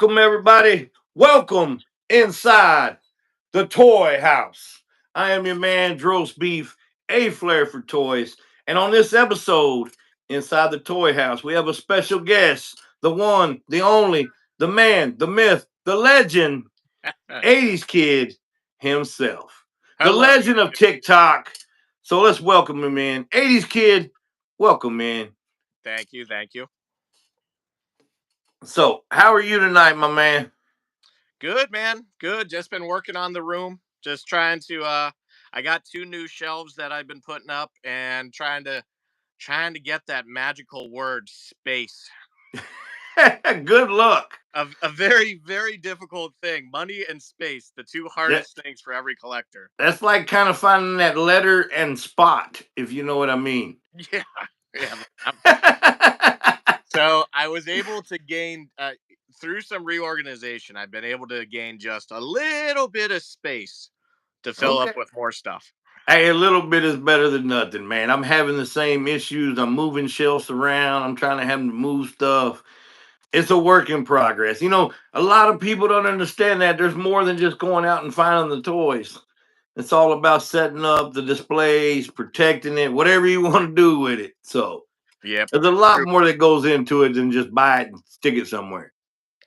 Welcome, everybody. Welcome inside the toy house. I am your man, Drost Beef, a flair for toys. And on this episode, inside the toy house, we have a special guest, the one, the only, the man, the myth, the legend, 80s kid himself, the Hello. legend of TikTok. So let's welcome him in. 80s kid, welcome, man. Thank you. Thank you. So, how are you tonight, my man? Good, man. Good. Just been working on the room. Just trying to I got two new shelves that I've been putting up and trying to get that magical word space. Good luck. A very, very difficult thing. Money and space, the two That, hardest things for every collector. that's like kind of finding that letter and spot, if you know what I mean. Yeah. Yeah. So I was able to gain through some reorganization, I've been able to gain just a little bit of space to fill up Okay. with more stuff. Hey, a little bit is better than nothing, man. I'm having the same issues. I'm moving shelves around. I'm trying to have them move stuff. It's a work in progress. A lot of people don't understand that there's more than just going out and finding the toys. It's all about setting up the displays, protecting it, whatever you want to do with it. So Yep. there's a lot more that goes into it than just buy it and stick it somewhere.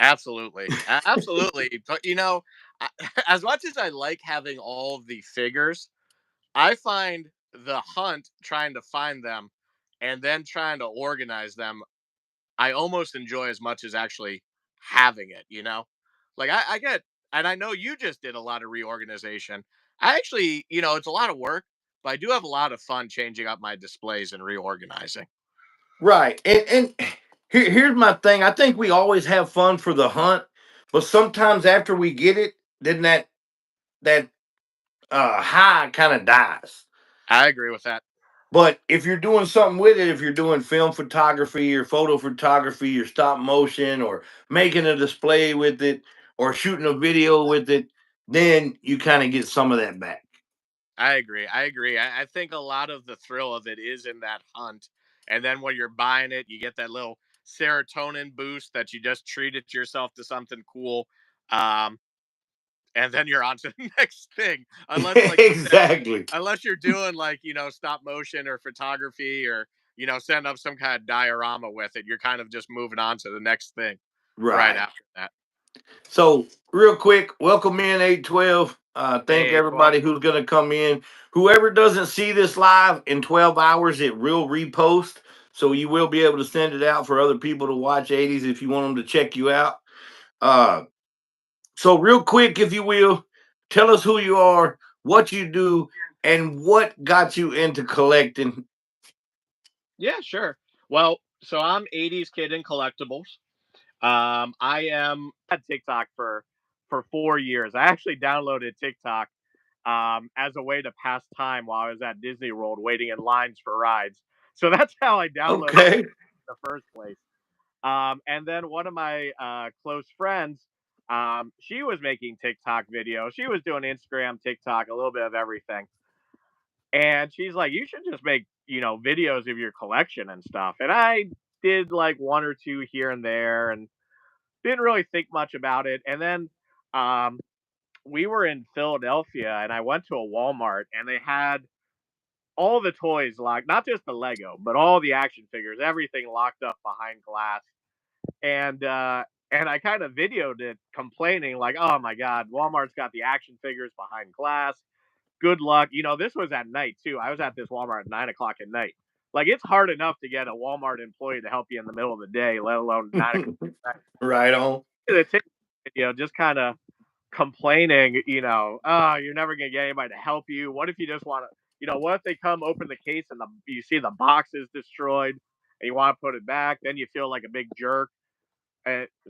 Absolutely. Absolutely. But as much as I like having all of the figures, I find the hunt trying to find them and then trying to organize them, I almost enjoy as much as actually having it. Like I get, and I know you just did a lot of reorganization. I actually, it's a lot of work, but I do have a lot of fun changing up my displays and reorganizing. Right. And here's my thing. I think we always have fun for the hunt, but sometimes after we get it, then that high kind of dies. I agree with that. But if you're doing something with it, if you're doing film photography or photo photography or stop motion or making a display with it or shooting a video with it, then you kind of get some of that back. I agree. I agree. I think a lot of the thrill of it is in that hunt. And then when you're buying it, you get that little serotonin boost that you just treated yourself to something cool. Um, and then you're on to the next thing. Unless, like you said, Exactly. unless you're doing like, stop motion or photography or, send up some kind of diorama with it, you're kind of just moving on to the next thing right Right. after that. So, real quick, welcome in 812. Thank Hey, 12. everybody who's going to come in. Whoever doesn't see this live in 12 hours, it will repost. So, you will be able to send it out for other people to watch 80s if you want them to check you out. Uh, so, real quick, if you will, tell us who you are, what you do, and what got you into collecting. Yeah, sure. Well, so I'm 80s kid in collectibles. I am had TikTok for 4 years. I actually downloaded TikTok as a way to pass time while I was at Disney World waiting in lines for rides. So that's how I downloaded it Okay. in the first place. And then one of my close friends, she was making TikTok videos. She was doing Instagram, TikTok, a little bit of everything. And she's like, you should just make, videos of your collection and stuff. And I did like one or two here and there and didn't really think much about it. And then um, we were in Philadelphia and I went to a Walmart and they had all the toys locked, not just the Lego, but all the action figures, everything locked up behind glass. And I kind of videoed it complaining like, oh my God, Walmart's got the action figures behind glass. Good luck. This was at night too. I was at this Walmart at 9 o'clock at night. Like it's hard enough to get a Walmart employee to help you in the middle of the day, let alone 9 o'clock at night. Right on. The TikTok video just kind of complaining, oh, you're never gonna get anybody to help you. What if you just want to, what if they come open the case and you see the box is destroyed and you want to put it back? Then you feel like a big jerk.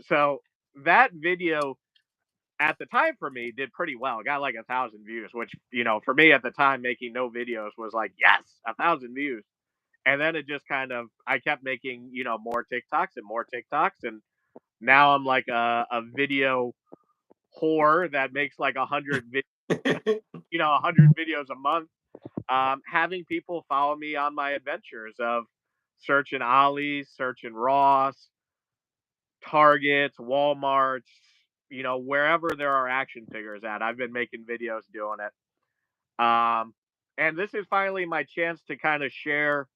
So that video at the time for me did pretty well. It got like 1,000 views, which for me at the time making no videos was like yes, 1,000 views. And then it just kind of I kept making more TikToks and more TikToks, and now I'm like a video whore that makes like 100 videos a month. Having people follow me on my adventures of searching Ollie's, searching Ross, Targets, Walmarts, wherever there are action figures at. I've been making videos doing it. And this is finally my chance to kind of share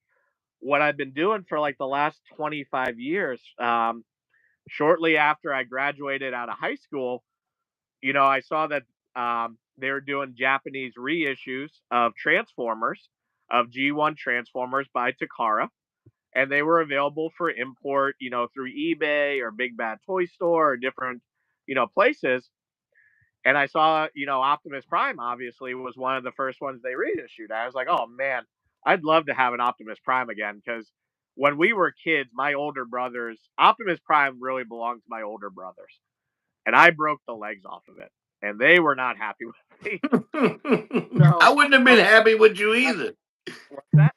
what I've been doing for like the last 25 years. Shortly after I graduated out of high school, I saw that they were doing Japanese reissues of Transformers, of G1 Transformers by Takara, and they were available for import, through eBay or Big Bad Toy Store or different, places. And I saw, Optimus Prime obviously was one of the first ones they reissued. I was like, oh man, I'd love to have an Optimus Prime again because when we were kids, my older brothers, Optimus Prime really belonged to my older brothers, and I broke the legs off of it, and they were not happy with me. I So, wouldn't have been happy with you either. what's that?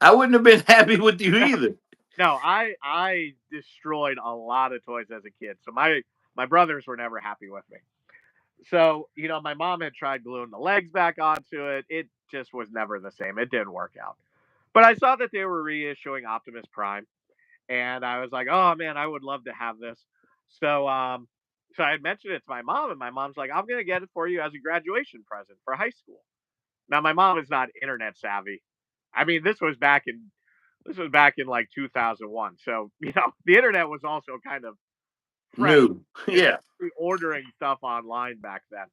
I wouldn't have been happy with you either. No, I destroyed a lot of toys as a kid. So my brothers were never happy with me. So, my mom had tried gluing the legs back onto it. It just was never the same. It didn't work out. But I saw that they were reissuing Optimus Prime, and I was like, "Oh man, I would love to have this." So, so I had mentioned it to my mom, and my mom's like, "I'm gonna get it for you as a graduation present for high school." Now, my mom is not internet savvy. I mean, this was back in like 2001. So, the internet was also kind of fresh. No. Yeah. Ordering stuff online back then.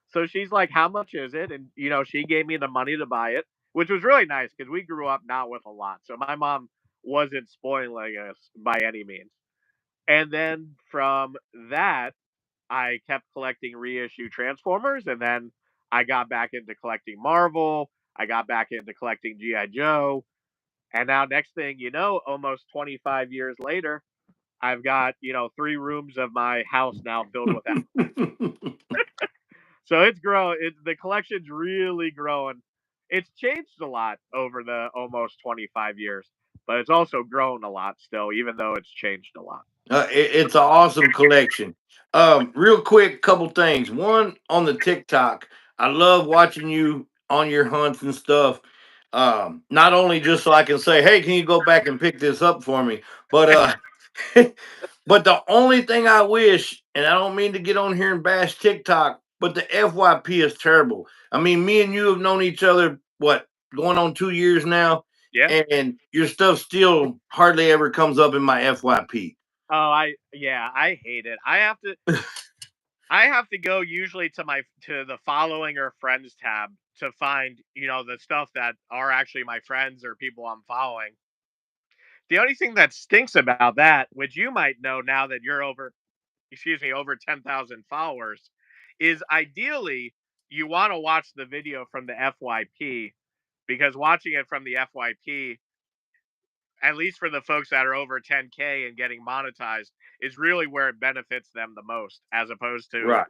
So she's like, "How much is it?" And she gave me the money to buy it, which was really nice because we grew up not with a lot. So my mom wasn't spoiling us by any means. And then from that, I kept collecting reissue Transformers, and then I got back into collecting Marvel. I got back into collecting GI Joe, and now next thing you know, almost 25 years later, I've got, 3 rooms of my house now filled with that. So it's growing. The collection's really growing. It's changed a lot over the almost 25 years, but it's also grown a lot still, even though it's changed a lot. It's an awesome collection. Real quick, couple things. One on the TikTok, I love watching you on your hunts and stuff. Not only just so I can say, "Hey, can you go back and pick this up for me?" But but the only thing I wish, and I don't mean to get on here and bash TikTok, but the FYP is terrible. I mean, me and you have known each other what going on 2 years now, Yeah. and your stuff still hardly ever comes up in my FYP. Oh, I hate it. I have to go usually to the following or friends tab to find, the stuff that are actually my friends or people I'm following. The only thing that stinks about that, which you might know now that you're over 10,000 followers, is ideally you want to watch the video from the FYP because watching it from the FYP, at least for the folks that are over 10K and getting monetized, is really where it benefits them the most, as opposed to, Right.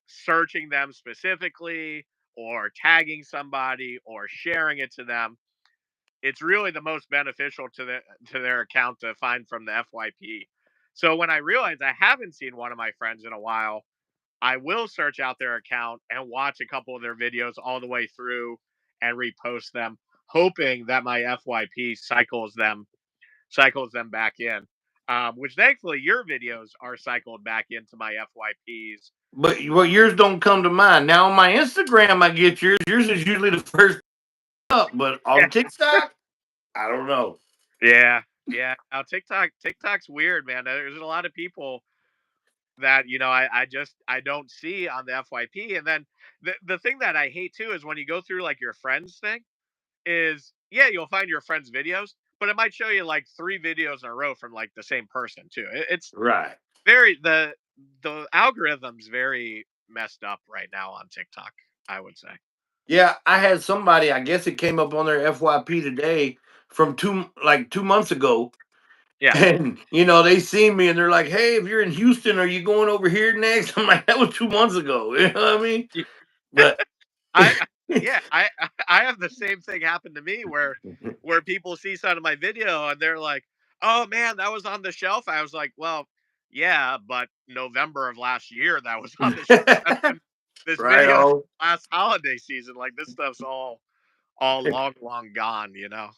searching them specifically or tagging somebody or sharing it to them. It's really the most beneficial to their account to find from the FYP. So when I realize I haven't seen one of my friends in a while, I will search out their account and watch a couple of their videos all the way through and repost them, hoping that my FYP cycles them back in. Which thankfully your videos are cycled back into my FYPs. But well, yours don't come to mind. Now on my Instagram, I get yours. Yours is usually the first up, but on TikTok, I don't know. Yeah, yeah. Now TikTok's weird, man. There's a lot of people that I don't see on the FYP. And then the thing that I hate too is when you go through like your friends thing is, yeah, you'll find your friends' videos, but it might show you like 3 videos in a row from like the same person too. It's Right. very the algorithm's very messed up right now on TikTok, I would say. Yeah, I had somebody. I guess it came up on their FYP today from 2 months ago, Yeah. and they see me and they're like, "Hey, if you're in Houston, are you going over here next?" I'm like, "That was 2 months ago." You know what I mean? But Yeah, I have the same thing happen to me where people see some of my video and they're like, "Oh man, that was on the shelf." I was like, "Well, yeah, but November of last year that was on the shelf. That's when this right video on. last holiday season. Like this stuff's all long gone, you know."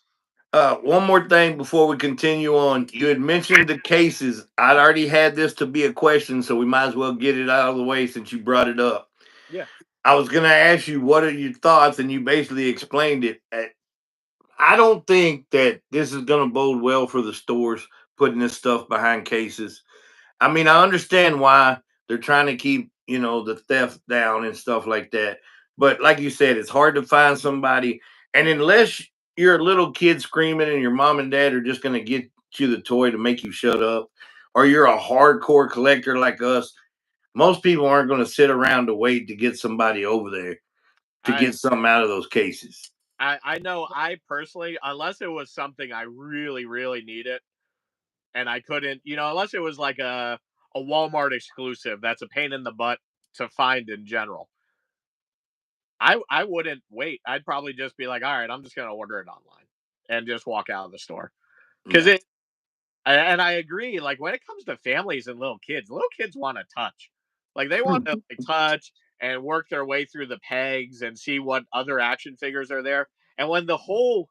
One more thing before we continue on. You had mentioned the cases. I'd already had this to be a question, so we might as well get it out of the way since you brought it up. Yeah. I was going to ask you what are your thoughts, and you basically explained it. I don't think that this is going to bode well for the stores putting this stuff behind cases. I mean, I understand why they're trying to keep, the theft down and stuff like that. But like you said, it's hard to find somebody. And unless you're a little kid screaming and your mom and dad are just going to get you the toy to make you shut up, or you're a hardcore collector like us, most people aren't going to sit around to wait to get somebody over there to I get something out of those cases. I know I personally, unless it was something I really, really needed and I couldn't, unless it was like a Walmart exclusive that's a pain in the butt to find in general. I wouldn't wait. I'd probably just be like, all right, I'm just gonna order it online and just walk out of the store. Cause Yeah. and I agree, like when it comes to families and little kids want to touch. Like they want to like touch and work their way through the pegs and see what other action figures are there. And when the whole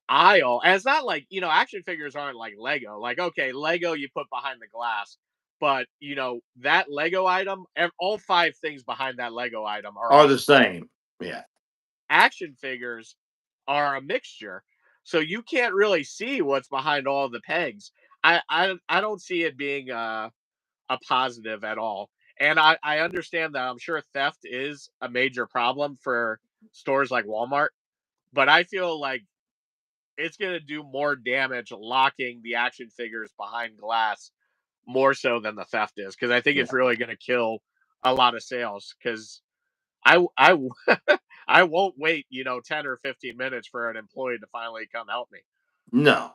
aisle, and it's not like, action figures aren't like Lego. Like, okay, Lego you put behind the glass, but that Lego item, all five things behind that Lego item are Are all the same. Yeah. action figures are a mixture. So you can't really see what's behind all the pegs. I don't see it being a positive at all. And I understand that I'm sure theft is a major problem for stores like Walmart, but I feel like it's going to do more damage locking the action figures behind glass more so than the theft is, because I think Yeah. it's really going to kill a lot of sales. Because I I won't wait 10 or 15 minutes for an employee to finally come help me. No.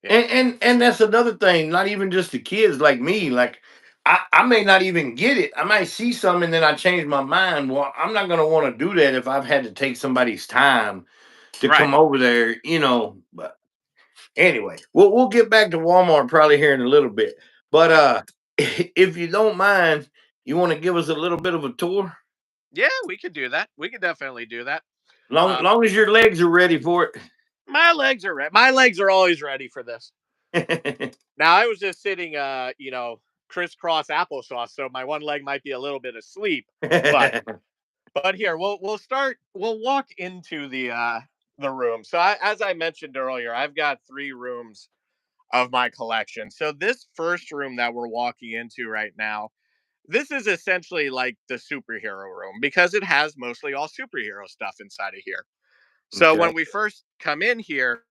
Yeah. And that's another thing, not even just the kids like me. Like I may not even get it. I might see something and then I change my mind. Well, I'm not gonna want to do that if I've had to take somebody's time to Right. come over there. But anyway, we'll get back to Walmart probably here in a little bit. But if you don't mind, you want to give us a little bit of a tour? Yeah, we could do that. We could definitely do that. Long Uh, long as your legs are ready for my legs are ready. My legs are always ready for this. it. Now I was just sitting, crisscross applesauce, so my one leg might be a little bit asleep. But here we'll start. We'll walk into the room. So as I mentioned earlier, I've got three rooms of my collection. So this first room that we're walking into right now, this is essentially like the superhero room because it has mostly all superhero stuff inside of here. So Okay. when we first come in here,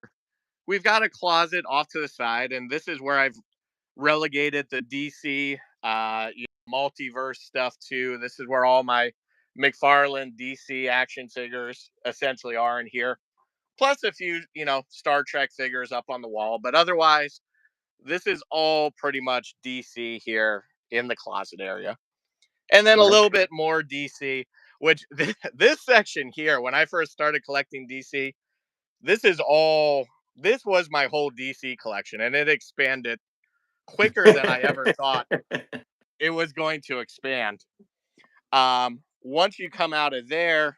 we've got a closet off to the side, and this is where I've relegated the DC multiverse stuff to. This is where all my McFarlane DC action figures essentially are in here. Plus a few, Star Trek figures up on the wall, but otherwise, this is all pretty much DC here in the closet area. And then a little bit more DC, which this section here, when I first started collecting DC, this is all, this was my whole DC collection, and it expanded quicker than I ever thought it was going to expand. Once you come out of there,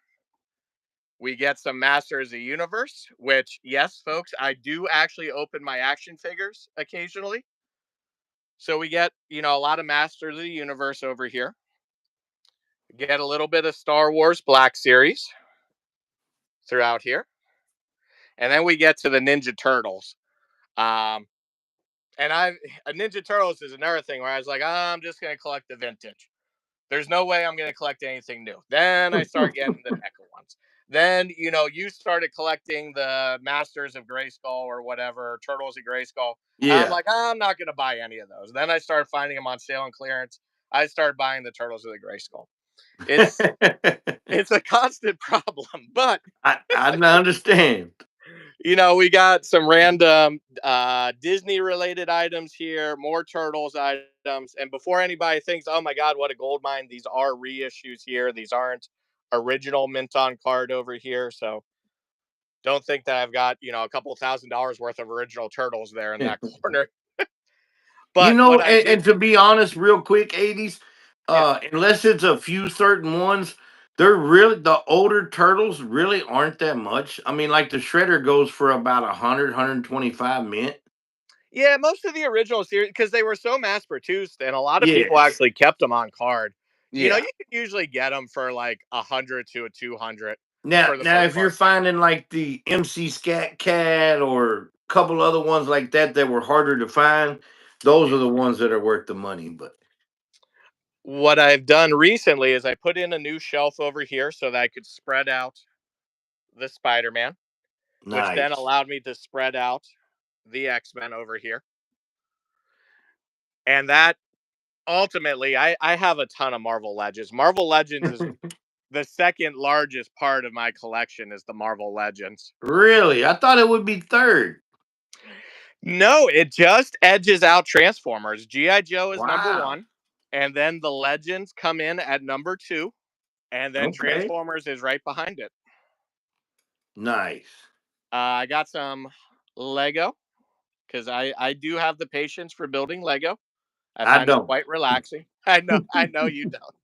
we get some Masters of the Universe, which, yes, folks, I do actually open my action figures occasionally. So we get, a lot of Masters of the Universe over here. Get a little bit of Star Wars Black Series throughout here. And then we get to the Ninja Turtles. Um, and Ninja Turtles is another thing where I was like, I'm just going to collect the vintage. There's no way I'm going to collect anything new. Then I start getting the NECA ones. Then, you started collecting the Masters of Grayskull or whatever, Turtles of Grayskull. I'm Yeah. like, I'm not going to buy any of those. Then I started finding them on sale and clearance. I started buying the Turtles of the Grayskull. It's it's a constant problem, but I understand. we got some random Disney related items here, more Turtles items. And before anybody thinks, oh my God, what a gold mine, these are reissues here. These aren't original mint on card over here. So don't think that I've got, a couple $1,000 worth of original Turtles there in that corner. But what I And did, to be honest, real quick, 80's, yeah, unless it's a few certain ones, they're really the older turtles really aren't that much. I mean, like the shredder goes for about 100, 125 mint. Yeah, most of the original series, because they were so mass produced, and a lot of people Yes. actually kept them on card. Yeah. You can usually get them for like 100 to 200 Now, for the now, most if you're part. finding like the MC Scat Cat or a couple other ones like that that were harder to find, those are the ones that are worth the money. But What I've done recently is I put in a new shelf over here so that I could spread out the Spider-Man, which then nice. allowed me to spread out the X-Men over here. And that ultimately, I have a ton of Marvel Legends. Marvel Legends is the second largest part of my collection is the Marvel Legends. Really, I thought it would be third. No, it just edges out Transformers. G.I. Joe is number Wow. one, and then the Legends come in at number two, and then Okay. Transformers is right behind it. Nice. I got some Lego because I do have the patience for building Lego. I I find it don't. quite relaxing. I know you don't.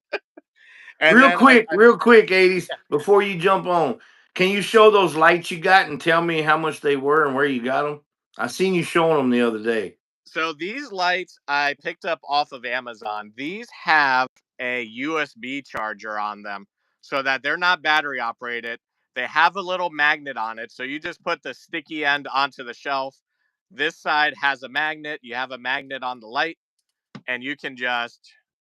And then Real quick, 80's, yeah. before you jump on, can you show those lights you got and tell me how much they were and where you got them? I seen you showing them the other day. So these lights I picked up off of Amazon. These have a USB charger on them so that they're not battery operated. They have a little magnet on it. So you just put the sticky end onto the shelf. This side has a magnet. You have a magnet on the light, and you can just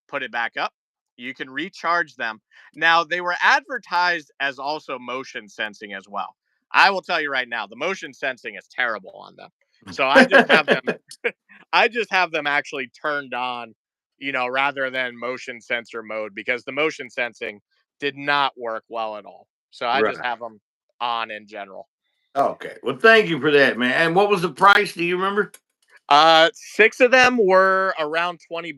put it back up. You can recharge them. Now, they were advertised as also motion sensing as well. I will tell you right now, the motion sensing is terrible on them. So I just have them actually turned on, rather than motion sensor mode because the motion sensing did not work well at all. So I just Right. have them on in general. Okay. Well, thank you for that, man. And what was the price? Do you remember? Six of them were around $20.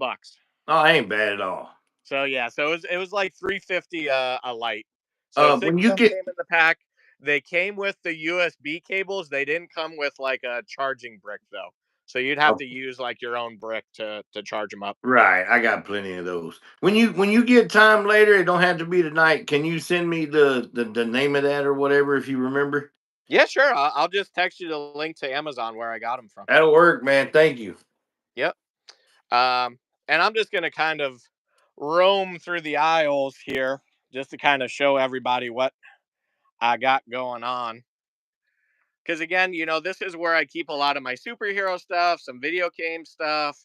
Oh, ain't bad at all. So yeah, so it was like 350 a light. So six When of you them get came in the pack. They came with the USB cables. They didn't come with like a charging brick though. So you'd have oh, to use like your own brick to charge them up. right, I got plenty of those. When you get time later, it don't have to be tonight. Can you send me the name of that or whatever if you remember? Yeah, sure. I'll just text you the link to Amazon where I got them from. That'll work, man. Thank you. Yep. And I'm just gonna kind of roam through the aisles here just to kind of show everybody what I got going on. Because again, this is where I keep a lot of my superhero stuff, some video game stuff,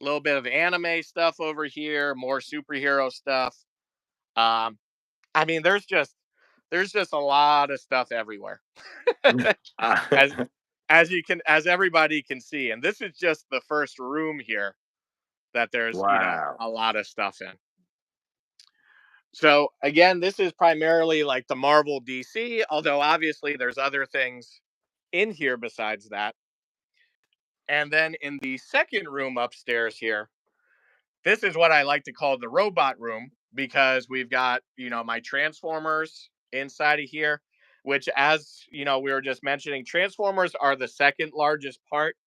a little bit of anime stuff over here, more superhero stuff. Um, I mean, there's just a lot of stuff everywhere, as as everybody can see, and this is just the first room here that there's wow. a lot of stuff in. So again, this is primarily like the Marvel DC, although obviously there's other things in here besides that. And then in the second room upstairs here, this is what I like to call the robot room because we've got, my Transformers inside of here, which, as we were just mentioning, Transformers are the second largest part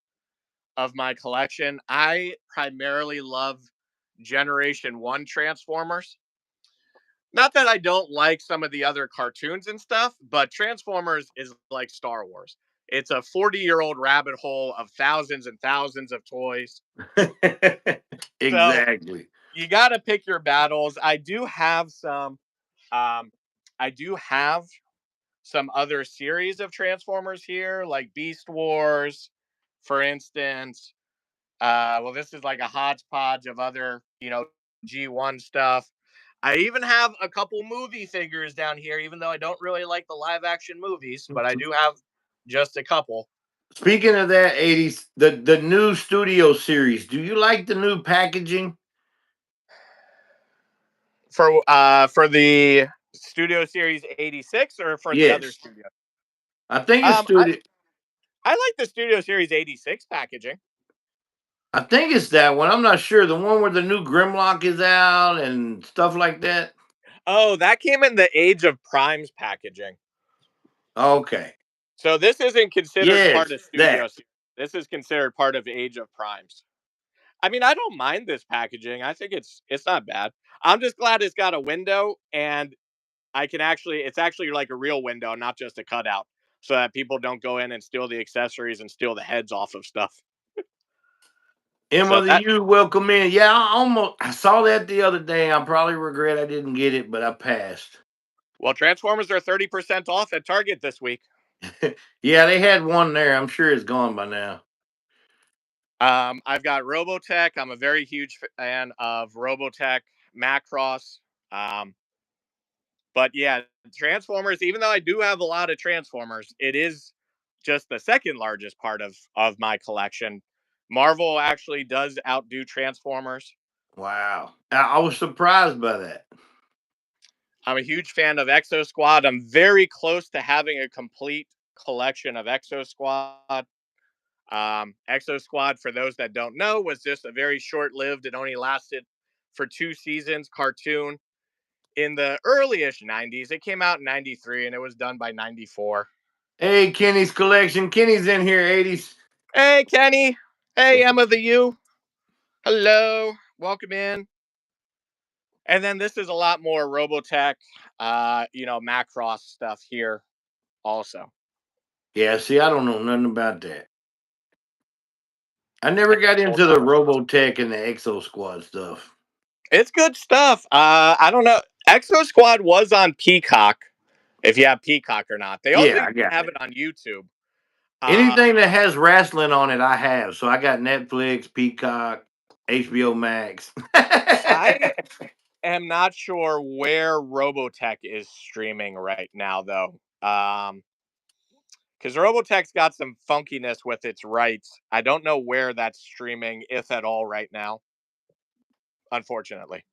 of my collection. I primarily love Generation 1 Transformers. Not that I don't like some of the other cartoons and stuff, but Transformers is like Star Wars. It's a 40-year-old rabbit hole of thousands and thousands of toys. So exactly. you got to pick your battles. Um, I do have some other series of Transformers here, like Beast Wars, for instance. Well, this is like a hodgepodge of other, G1 stuff. I even have a couple movie figures down here, even though I don't really like the live action movies, but I do have just a couple. Speaking of that, 80's, the new studio series, do you like the new packaging? For the Studio Series 86 or for the other Yes. studio? I think it's Um, I, studio. I like the Studio Series 86 packaging. I think it's that one. I'm not sure. The one where the new Grimlock is out and stuff like that. Oh, that came in the Age of Primes packaging. Okay. So this isn't considered part Yes, of Studio that. Series. This is considered part of Age of Primes. I mean, I don't mind this packaging. I think it's not bad. I'm just glad it's got a window, and I can actually it's actually like a real window, not just a cutout, so that people don't go in and steal the accessories and steal the heads off of stuff. So Emma the that U, welcome in. Yeah, I saw that the other day. I probably regret I didn't get it, but I passed. well, Transformers are 30% off at Target this week. Yeah, they had one there. I'm sure it's gone by now. I've got Robotech. I'm a very huge fan of Robotech, Macross. Um, but yeah, Transformers. Even though I do have a lot of Transformers, it is just the second largest part of my collection. Marvel actually does outdo Transformers. Wow. I was surprised by that. I'm a huge fan of Exo Squad. I'm very close to having a complete collection of Exo Squad. Exo Squad, for those that don't know, was just a very short lived, it only lasted for 2 seasons cartoon in the early-ish 90s. It came out in 93 and it was done by 94. Hey, Kenny's collection. Kenny's in here, 80's. Hey, Kenny. Hey, Emma the U. Hello. Welcome in. And then this is a lot more Robotech, Macross stuff here also. Yeah, see, I don't know nothing about that. I never got Well, into the Robotech and the Exo Squad stuff. it's good stuff. I don't know. Exo Squad was on Peacock, if you have Peacock or not. They also Yeah, used I to got have it. it on YouTube. Uh, Anything that has wrestling on it, I have. So I got Netflix, Peacock, HBO Max. I am not sure where Robotech is streaming right now, though. Because Robotech's got some funkiness with its rights. I don't know where that's streaming, if at all, right now. Unfortunately.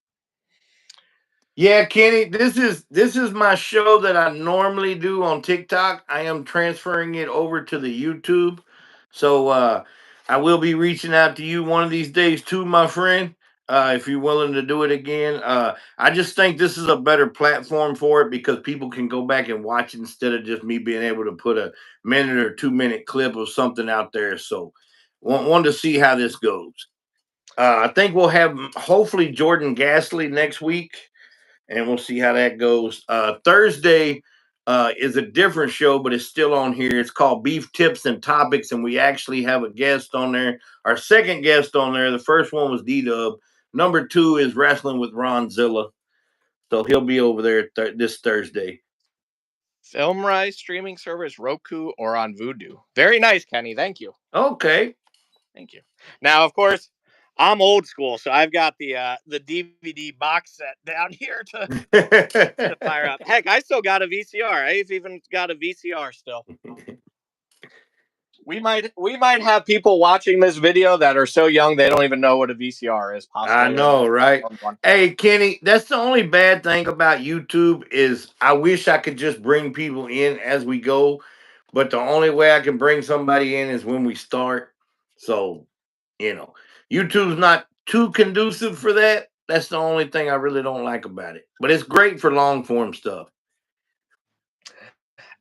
Yeah, Kenny, this is my show that I normally do on TikTok. I am transferring it over to the YouTube. So I will be reaching out to you one of these days too, my friend. If you're willing to do it again. I just think this is a better platform for it because people can go back and watch it instead of just me being able to put a minute or 2 minute clip of something out there. So wanted to see how this goes. I think we'll have hopefully Jordan Gasly next week and we'll see how that goes. Thursday is a different show, but it's still on here. It's called Beef Tips and Topics, and we actually have a guest on there. Our second guest on there. The first one was D Dub. Number two is Wrestling with Ron Zilla. So he'll be over there this Thursday. FilmRise streaming service, Roku, or on Vudu. Very nice, Kenny. Thank you. Okay. Thank you. Now, of course, I'm old school, so I've got the DVD box set down here to fire up. Heck, I still got a VCR. I've even got a VCR still. We might have people watching this video that are so young they don't even know what a VCR is. I Possibly know, right? one. Hey, Kenny, that's the only bad thing about YouTube is I wish I could just bring people in as we go, but the only way I can bring somebody in is when we start. So, you know, YouTube's not too conducive for that. That's the only thing I really don't like about it. But it's great for long form stuff.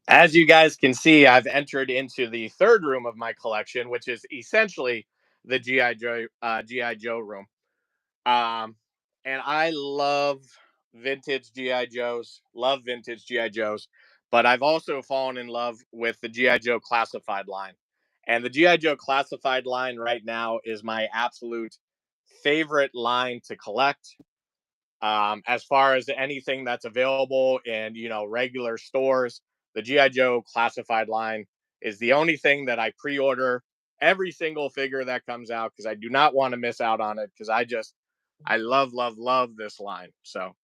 As you guys can see, I've entered into the third room of my collection, which is essentially the GI Joe room. Um, and I love vintage GI Joes. Love vintage GI Joes, but I've also fallen in love with the GI Joe classified line. And the GI Joe classified line right now is my absolute favorite line to collect. As far as anything that's available in regular stores, the GI Joe classified line is the only thing that I pre-order every single figure that comes out because I do not want to miss out on it because I love this line. So,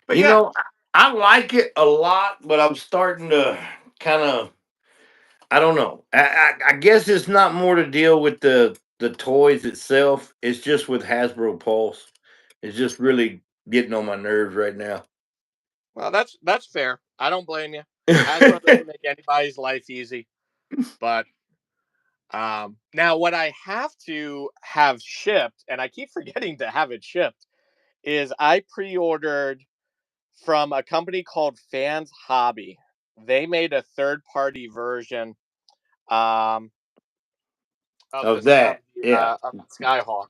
but You yeah, know, I like it a lot, but I'm starting to kind of I don't know. I guess it's not more to deal with the toys itself. It's just with Hasbro Pulse. It's just really getting on my nerves right now. well that's fair. I don't blame you. Hasbro doesn't make anybody's life easy, but now what I have to have shipped, and I keep forgetting to have it shipped, is I pre-ordered from a company called Fans Hobby. They made a third party version um, of Of this that. Yeah. of the Skyhawk,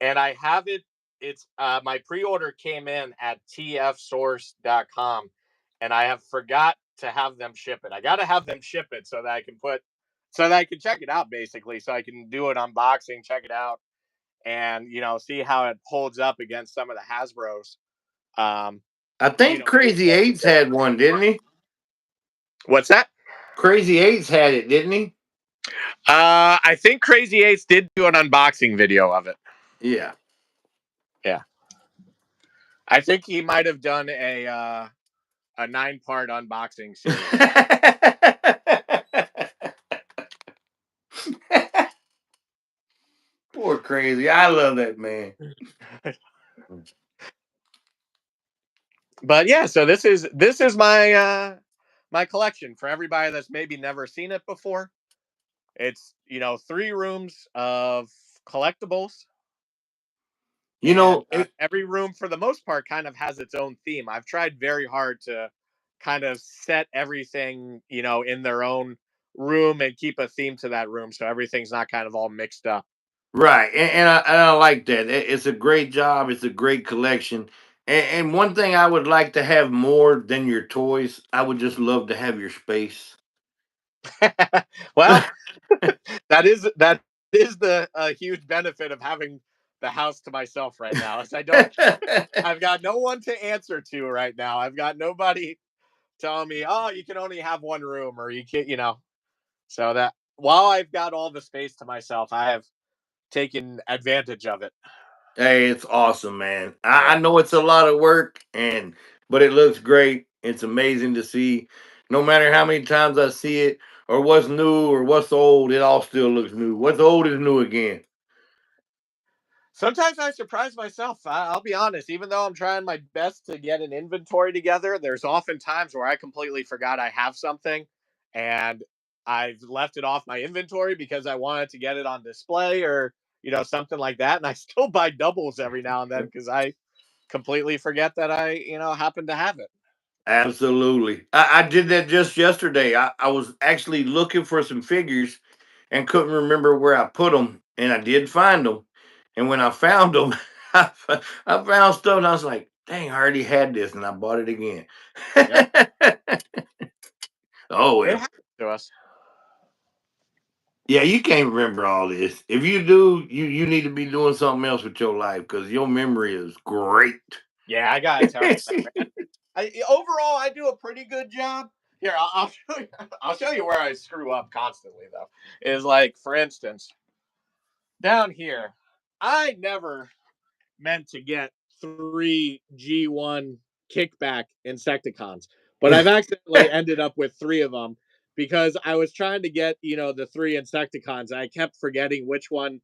and I have it. It's my pre-order came in at tfsource.com, and I have forgot to have them ship it. I got to have them ship it so that so that I can check it out, basically, so I can do an unboxing, check it out, and see how it holds up against some of the Hasbro's. Um, I think Crazy capabilities Eights that are had in one, the didn't line. he? What's that? Crazy Eights had it, didn't he? I think Crazy Eights did do an unboxing video of it. Yeah. Yeah, I think he might have done a 9-part unboxing series. Poor Crazy. I love that man. But yeah, so this is my my collection for everybody that's maybe never seen it before. It's 3 rooms of collectibles, You and know, it, every room for the most part kind of has its own theme. I've tried very hard to kind of set everything in their own room and keep a theme to that room, so everything's not kind of all mixed up. right. And I like that. It's a great job. It's a great collection. And one thing I would like to have more than your toys, I would just love to have your space. Well, that is the huge benefit of having the house to myself right now. Is I've got no one to answer to right now. I've got nobody telling me, "Oh, you can only have one room," or you can't. So that while I've got all the space to myself, I have taken advantage of it. Hey, it's awesome, man. I Yeah. know it's a lot of work, but it looks great. It's amazing to see. No matter how many times I see it, or what's new or what's old, it all still looks new. What's old is new again. Sometimes I surprise myself. I'll be honest. Even though I'm trying my best to get an inventory together, there's often times where I completely forgot I have something, and I've left it off my inventory because I wanted to get it on display or something like that. And I still buy doubles every now and then because I completely forget that I happen to have it. Absolutely. I did that just yesterday. I was actually looking for some figures and couldn't remember where I put them, and I did find them. And when I found them, I found stuff, and I was like, "Dang, I already had this," and I bought it again. Yep, Oh it well. happens to us. Yeah, you can't remember all this. If you do, you need to be doing something else with your life because your memory is great. Yeah, I gotta tell you, man. Overall, I do a pretty good job. Here, I'll show you. I'll show you where I screw up constantly, though. Is like, for instance, down here, I never meant to get 3 G1 kickback Insecticons, but I've accidentally ended up with 3 of them because I was trying to get the 3 Insecticons. I kept forgetting which one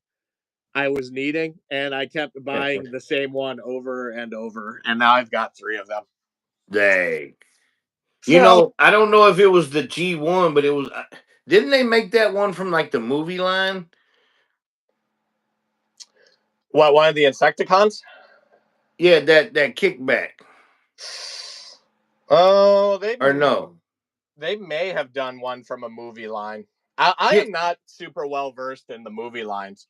I was needing, and I kept buying the same one over and over, and now I've got 3 of them. Dang. So, I don't know if it was the G1, but it was. Didn't they make that one from like the movie line? what, one of the Insecticons? Yeah, that kickback Oh, or no? they may have done one from a movie line. I Yeah, am not super well versed in the movie lines.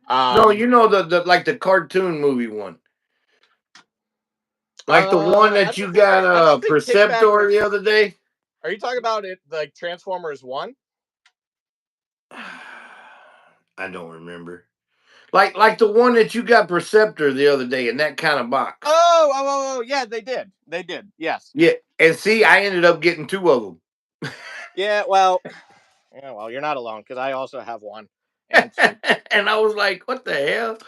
no, Um, the like the cartoon movie one, like the one I that don't you think got Kickback Perceptor was. the other day. Are you talking about it like Transformers 1? I don't remember. Like the one that you got Perceptor the other day in that kind of box. Oh, yeah, they did. They did. Yes. Yeah, and see, I ended up getting two of Yeah. Well. Yeah. Well, you're not alone because I also have one them, and two. and I was like, "What the hell?"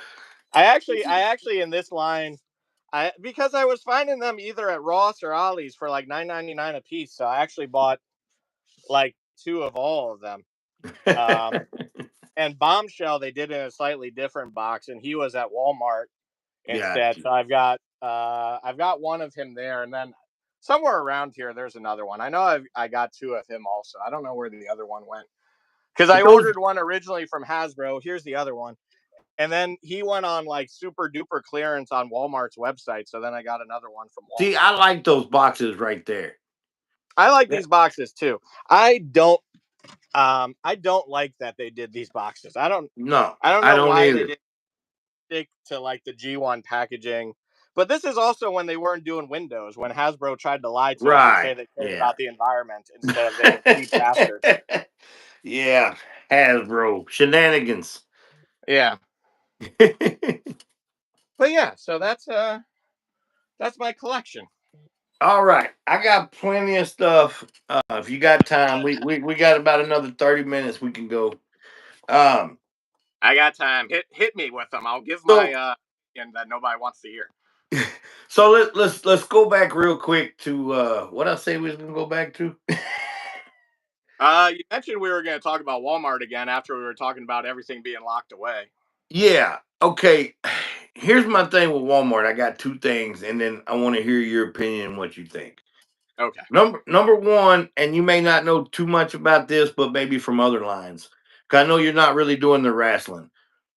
I actually in this line, I because I was finding them either at Ross or Ollie's for like 9.99 a piece. So I actually bought like two of all of them. Um, and Bombshell they did in a slightly different box, and he was at Walmart Got instead. you. So I've got one of him there, and then somewhere around here there's another one. I know I got two of him also. I don't know where the other one went because I But those, ordered one originally from Hasbro. Here's the other one, and then he went on like super duper clearance on Walmart's website. So then I got another one from see, Walmart. I like those boxes right there. I like Yeah. these boxes too. I don't. I don't like that they did these boxes. No, I don't I know don't why they either. didn't stick to like the G1 packaging. But this is also when they weren't doing Windows, when Hasbro tried to lie to us and say Right. they cared Yeah. about the environment instead of they were cheap bastards. Yeah. Hasbro shenanigans. Yeah. But yeah, so that's my collection. All right. I got plenty of stuff. If you got time, we got about another 30 minutes we can go. Um, I got time. Hit me with them. I'll give my so and that nobody wants to hear. so let's go back real quick to what I say we was gonna go back to. You mentioned we were going to talk about Walmart again after we were talking about everything being locked away. Yeah. Okay. Here's my thing with Walmart. I got two things, and then I want to hear your opinion and what you think. Okay. Number one, and you may not know too much about this, but maybe from other lines. Cause I know you're not really doing the wrestling.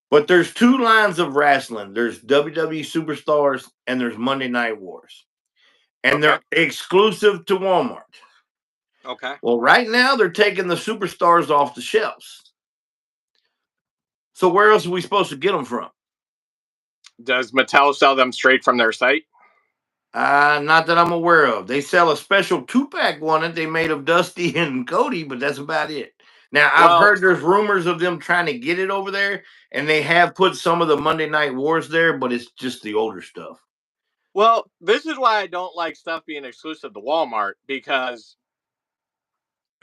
But there's two lines of wrestling. There's WWE Superstars and there's Monday Night Wars. And Okay. they're exclusive to Walmart. Okay. Well, right now they're taking the Superstars off the shelves. So where else are we supposed to get them from? Does Mattel sell them straight from their site? Not that I'm aware of. They sell a special 2-pack one that they made of Dusty and Cody, but that's about it. Now I've Well, heard there's rumors of them trying to get it over there, and they have put some of the Monday Night Wars there, but it's just the older stuff. well, this is why I don't like stuff being exclusive to Walmart because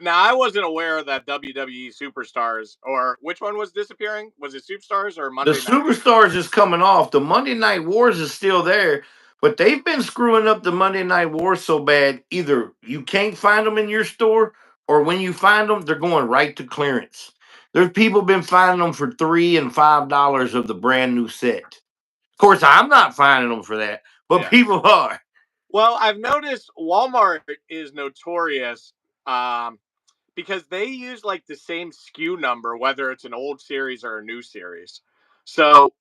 now I wasn't aware that WWE Superstars or which one was disappearing? Was it Superstars or The Monday Night? Superstars is coming off. The Monday Night Wars is still there, but they've been screwing up the Monday Night Wars so bad. Either you can't find them in your store, or when you find them, they're going right to clearance. There's people been finding them for $3 and $5 of the brand new set. Of course, I'm not finding them for that, but Yeah. people are. Well, I've noticed Walmart is notorious um, because they use like the same SKU number, whether it's an old series or a new series. So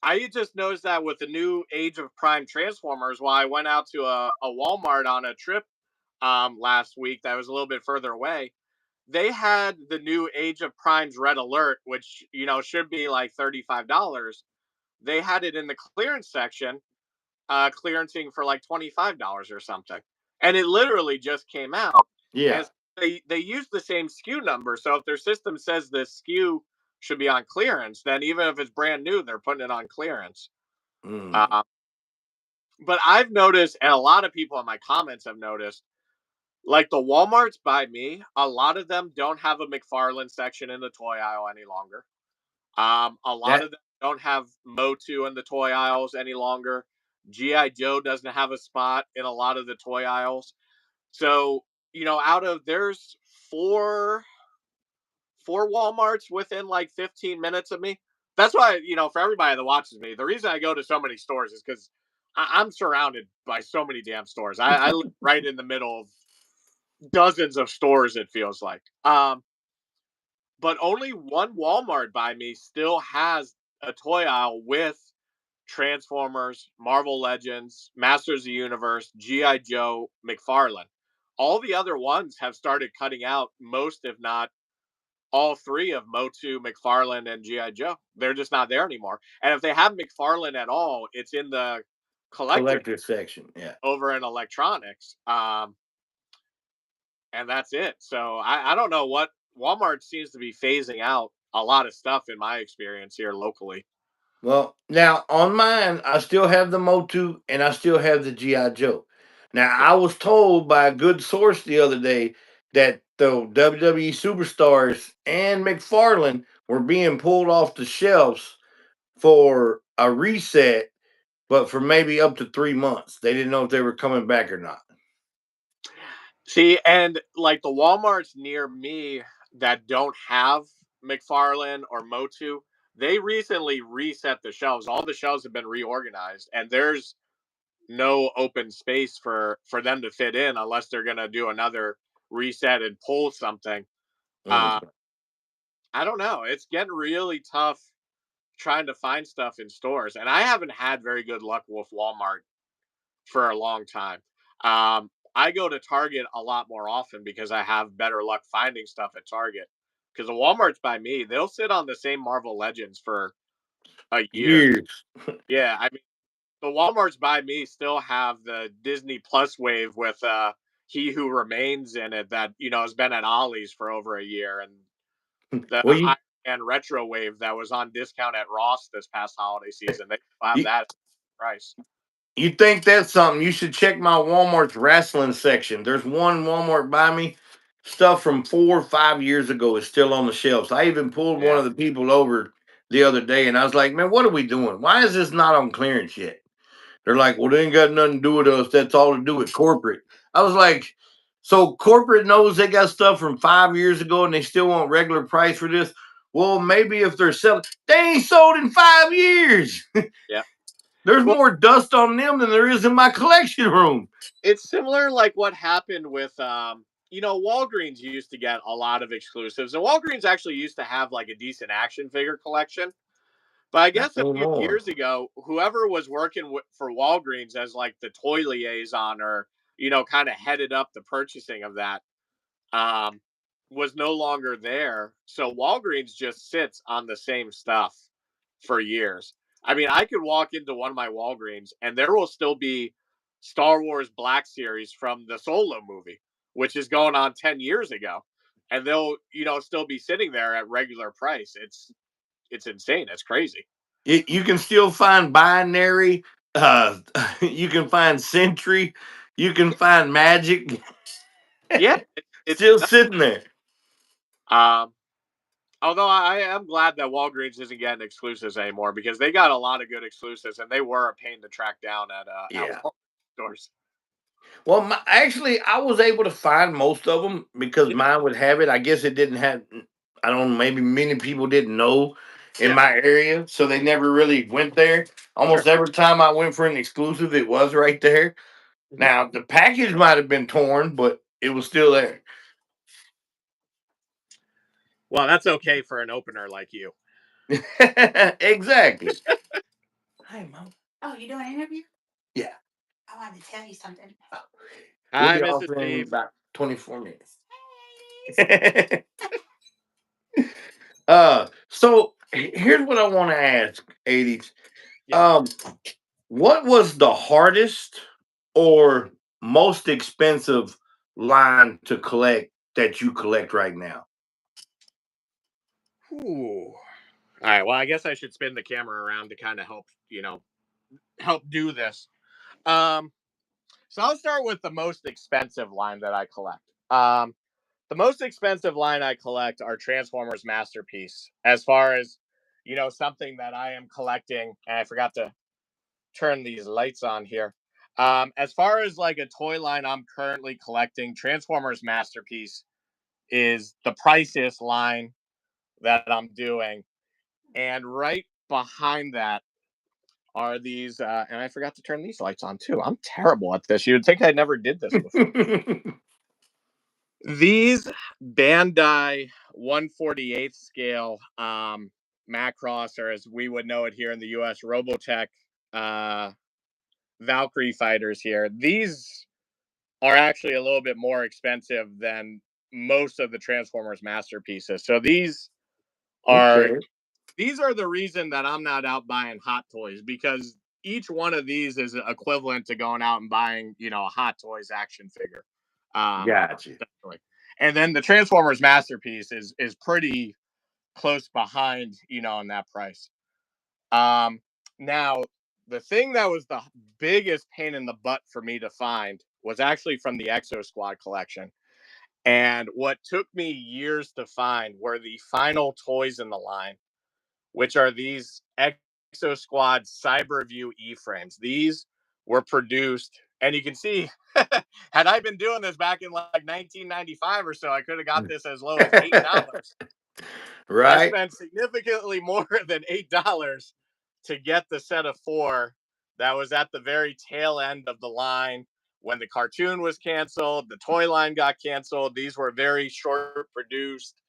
I just noticed that with the new Age of Prime Transformers, while I went out to a Walmart on a trip last week that was a little bit further away, they had the new Age of Prime's Red Alert, which, should be like $35. They had it in the clearance section, clearancing for like $25 or something. And it literally just came out. Yeah. And they use the same SKU number. So if their system says the SKU should be on clearance, then even if it's brand new, they're putting it on clearance. Mm. Uh, but I've noticed, and a lot of people in my comments have noticed, like the Walmarts by me, a lot of them don't have a McFarlane section in the toy aisle any longer. A lot That of them don't have Motu in the toy aisles any longer. GI Joe doesn't have a spot in a lot of the toy aisles. So out of there's four Walmarts within like 15 minutes of me. That's why, for everybody that watches me, the reason I go to so many stores is because I'm surrounded by so many damn stores. I live right in the middle of dozens of stores, it feels like. But only one Walmart by me still has a toy aisle with Transformers, Marvel Legends, Masters of the Universe, G.I. Joe, McFarlane. All the other ones have started cutting out most, if not all three of Motu, McFarlane, and G.I. Joe. They're just not there anymore. And if they have McFarlane at all, it's in the collector collector section. Yeah. over in electronics. And that's it. So I don't know what Walmart seems to be phasing out a lot of stuff in my experience here locally. Well, now on mine, I still have the Motu and I still have the GI Joe. Now, Yeah. I was told by a good source the other day that the WWE superstars and McFarlane were being pulled off the shelves for a reset, but for maybe up to 3 months. They didn't know if they were coming back or not. See, and like the Walmarts near me that don't have McFarlane or Motu, they recently reset the shelves. All the shelves have been reorganized, and there's no open space for them to fit in unless they're going to do another reset and pull something. Uh, Mm. I don't know. It's getting really tough trying to find stuff in stores, and I haven't had very good luck with Walmart for a long time. I go to Target a lot more often because I have better luck finding stuff at Target. because the Walmarts by me, they'll sit on the same Marvel Legends for a year. Years. Yeah, I mean, the Walmarts by me still have the Disney Plus wave with He Who Remains in it that has been at Ollie's for over a year, and the Well, Iron Man retro wave that was on discount at Ross this past holiday season. They still have you, that price. you think that's something? You should check my Walmart's wrestling section. There's one Walmart by me. Stuff from 4 or 5 years ago is still on the shelves. I even pulled one Yeah, of the people over the other day, and I was like, "Man, what are we doing? Why is this not on clearance yet?" They're like, "Well, they ain't got nothing to do with us. That's all to do with corporate." I was like, "So corporate knows they got stuff from 5 years ago, and they still want regular price for this? Well, maybe if they're selling, they ain't sold in 5 years. yeah. There's Well, more dust on them than there is in my collection room." it's similar like what happened with Walgreens used to get a lot of exclusives, and Walgreens actually used to have like a decent action figure collection. But I Not guess a few anymore. years ago, whoever was working for Walgreens as like the toy liaison, or kind of headed up the purchasing of that, um, was no longer there. So Walgreens just sits on the same stuff for years. I mean, I could walk into one of my Walgreens and there will still be Star Wars Black Series from the Solo movie, which is going on 10 years ago. And they'll, still be sitting there at regular price. It's insane. It's crazy. You can still find binary. Uh, you can find Sentry. You can find Magic. Yeah, it's Still sitting there. um although I am glad that Walgreens isn't getting exclusives anymore, because they got a lot of good exclusives and they were a pain to track down at Yeah. Walmart stores. Well, actually, I was able to find most of them because Yeah, mine would have it. I guess it didn't have. I don't know. Maybe many people didn't know in yeah, my area, so they never really went there. sure. Almost every time I went for an exclusive, it was right there. Mhm. Now the package might have been torn, but it was still there. Well, that's okay for an opener like you. Exactly. Hey, mom. Yeah. We'll Hi, be off Mrs. in Beef. about 24 minutes. So here's what I want to ask, 80s. Yeah. Um, what was the hardest or most expensive line to collect that you collect right now? Ooh. All right. Well, I guess I should spin the camera around to kind of help do this. Um, so I'll start with the most expensive line that I collect. The most expensive line I collect are Transformers Masterpiece. As far as something that I am collecting, and I forgot to turn these lights on here. As far as like a toy line I'm currently collecting, Transformers Masterpiece is the priciest line that I'm doing, and right behind that are these. And I forgot to turn these lights on too. I'm terrible at this. You'd think I never did this before. These Bandai 148th scale Macross, or as we would know it here in the US, Robotech uh, Valkyrie fighters here. These are actually a little bit more expensive than most of the Transformers masterpieces. So are Okay, these are the reason that I'm not out buying Hot Toys, because each one of these is equivalent to going out and buying, a Hot Toys action figure. gotcha. Essentially. And then the Transformers masterpiece is pretty close behind, on that price. Um, Now, the thing that was the biggest pain in the butt for me to find was actually from the Exo Squad collection. And what took me years to find were the final toys in the line, which are these Exo Squad Cyberview E frames. These were produced, and you can see, had I been doing this back in like 1995 or so, I could have got this as low as $8. I Right? spent significantly more than $8 to get the set of four that was at the very tail end of the line when the cartoon was canceled, the toy line got canceled. These were very short produced.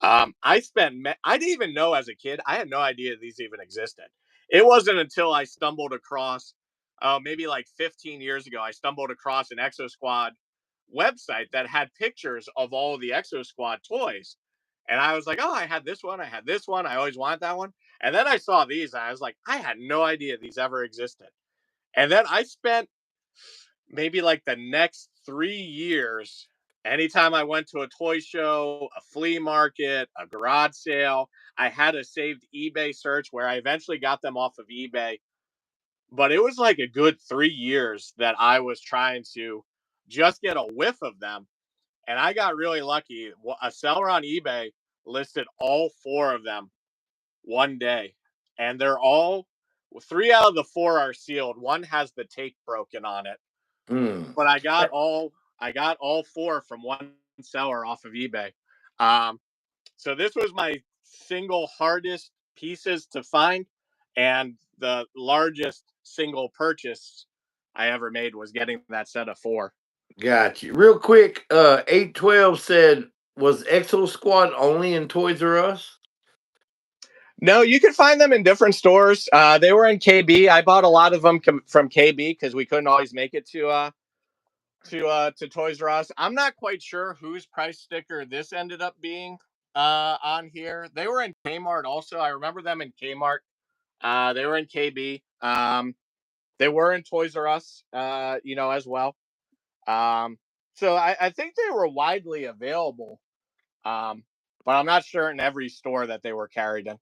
I didn't even know as a kid, I had no idea these even existed. It wasn't until I stumbled across, maybe like 15 years ago, I stumbled across an Exo Squad website that had pictures of all the Exo Squad toys. And I was like, oh, I had this one. I had this one. I always wanted that one. And then I saw these. And I was like, I had no idea these ever existed. And then I spent maybe like the next 3 years, anytime I went to a toy show, a flea market, a garage sale, I had a saved eBay search where I eventually got them off of eBay. But it was like a good 3 years that I was trying to just get a whiff of them. And I got really lucky. A seller on eBay listed all four of them one day. And they're all, three out of the four are sealed. One has the tape broken on it. Mm. But I got all four from one seller off of eBay. Um, so this was my single hardest pieces to find, and the largest single purchase I ever made was getting that set of four. Got you. Real quick, 812 said, was Exo Squad only in Toys R Us? No, you can find them in different stores. They were in KB. I bought a lot of them from KB because we couldn't always make it to Toys R Us. I'm not quite sure whose price sticker this ended up being on here. They were in Kmart also. I remember them in Kmart. They were in KB. They were in Toys R Us, as well. Um, so I think they were widely available, um, but I'm not sure in every store that they were carried in.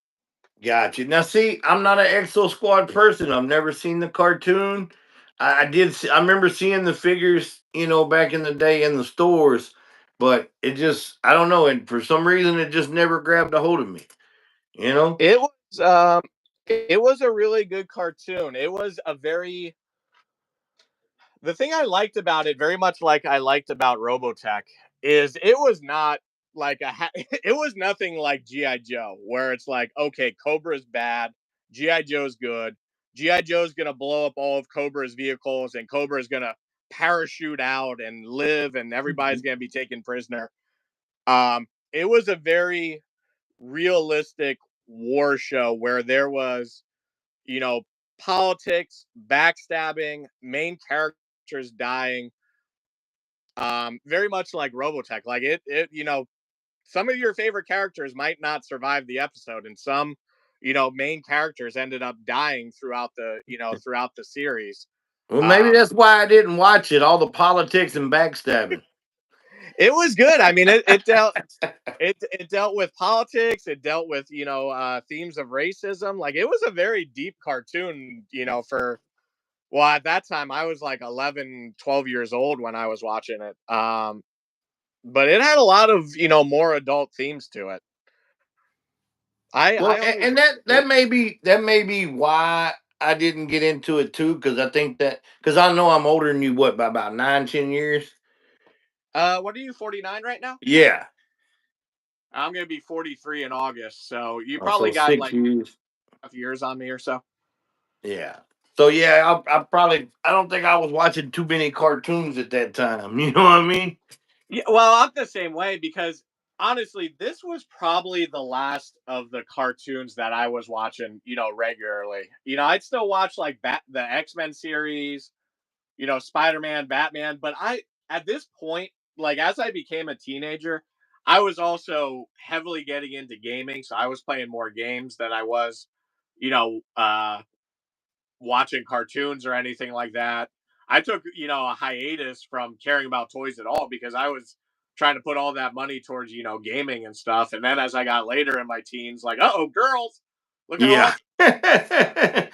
Got you. Now, see, I'm not an Exo Squad person. I've never seen the cartoon. I did. I remember seeing the figures, back in the day in the stores, but it just, I don't know. And for some reason, it just never grabbed a hold of me. You know? It was a really good cartoon. It was a very the thing I liked about it, very much like I liked about Robotech, is it was not like it was nothing like GI Joe, where it's like, okay, Cobra's bad, GI Joe's good, GI Joe's gonna blow up all of Cobra's vehicles, and Cobra's gonna parachute out and live, and everybody's gonna be taken prisoner. It was a very realistic war show where there was, you know, politics, backstabbing, main characters dying, very much like Robotech. Like some of your favorite characters might not survive the episode, and some, main characters ended up dying throughout the series. Well, maybe Uh, that's why I didn't watch it. All the politics and backstabbing. it was good. I mean, it dealt with politics. It dealt with themes of racism. Like it was a very deep cartoon. For Well, at that time, I was like 11, 12 years old when I was watching it. But it had a lot of, more adult themes to it. Well, I and, always and that it, that may be why I didn't get into it too, because I think that because I know I'm older than you, what, by about 9, 10 years. what are you, 49 right now? Yeah. I'm gonna be 43 in August, so you So probably got 6 years. years on me or so. Yeah. So yeah, I don't think I was watching too many cartoons at that time. You know what I mean? Yeah, well, I'm the same way because honestly, this was probably the last of the cartoons that I was watching, regularly. I'd still watch like the X-Men series, Spider-Man, Batman, but at this point, like as I became a teenager, I was also heavily getting into gaming, so I was playing more games than I was, you know, uh watching cartoons or anything like that. I took, a hiatus from caring about toys at all because I was trying to put all that money towards, gaming and stuff. And then as I got later in my teens, like, oh, girls, look at all Yeah. that,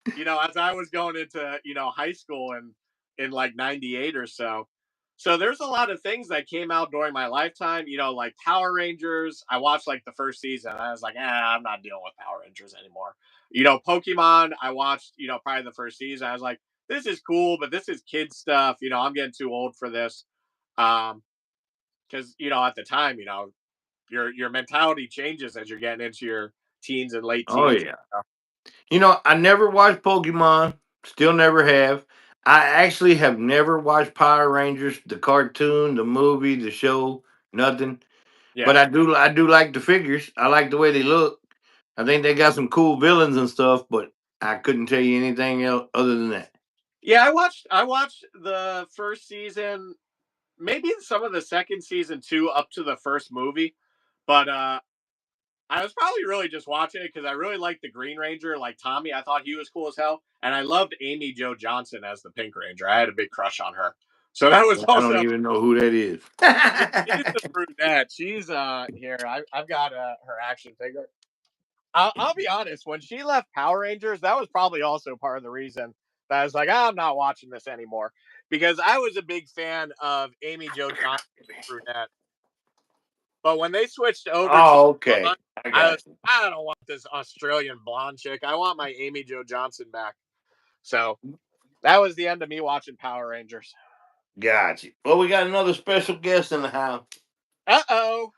as I was going into, high school and in like 98 or so. So there's a lot of things that came out during my lifetime, like Power Rangers. I watched like the first season. And I was like, I'm not dealing with Power Rangers anymore. Pokemon, I watched, probably the first season. I was like, this is cool, but this is kid stuff. I'm getting too old for this. Um, because at the time, your mentality changes as you're getting into your teens and late Oh teens. yeah. I never watched Pokemon. Still never have. I actually have never watched Power Rangers, the cartoon, the movie, the show, nothing. But Yeah. I do like the figures. I like the way they look. I think they got some cool villains and stuff, but I couldn't tell you anything else other than that. Yeah, I watched the first season, maybe some of the second season too, up to the first movie. But I was probably really just watching it because I really liked the Green Ranger, like Tommy. I thought he was cool as hell, and I loved Amy Jo Johnson as the Pink Ranger. I had a big crush on her, so that was I don't also. even know who that is. She's the brunette. She's here. I've got her action figure. I'll be honest. When she left Power Rangers, that was probably also part of the reason that I was like, I'm not watching this anymore because I was a big fan of Amy Jo Johnson, brunette. But when they switched over to Oh, okay. blonde, I I was got you. I don't want this Australian blonde chick. I want my Amy Jo Johnson back. So that was the end of me watching Power Rangers. Got you. Well, we got another special guest in the house. Uh-oh.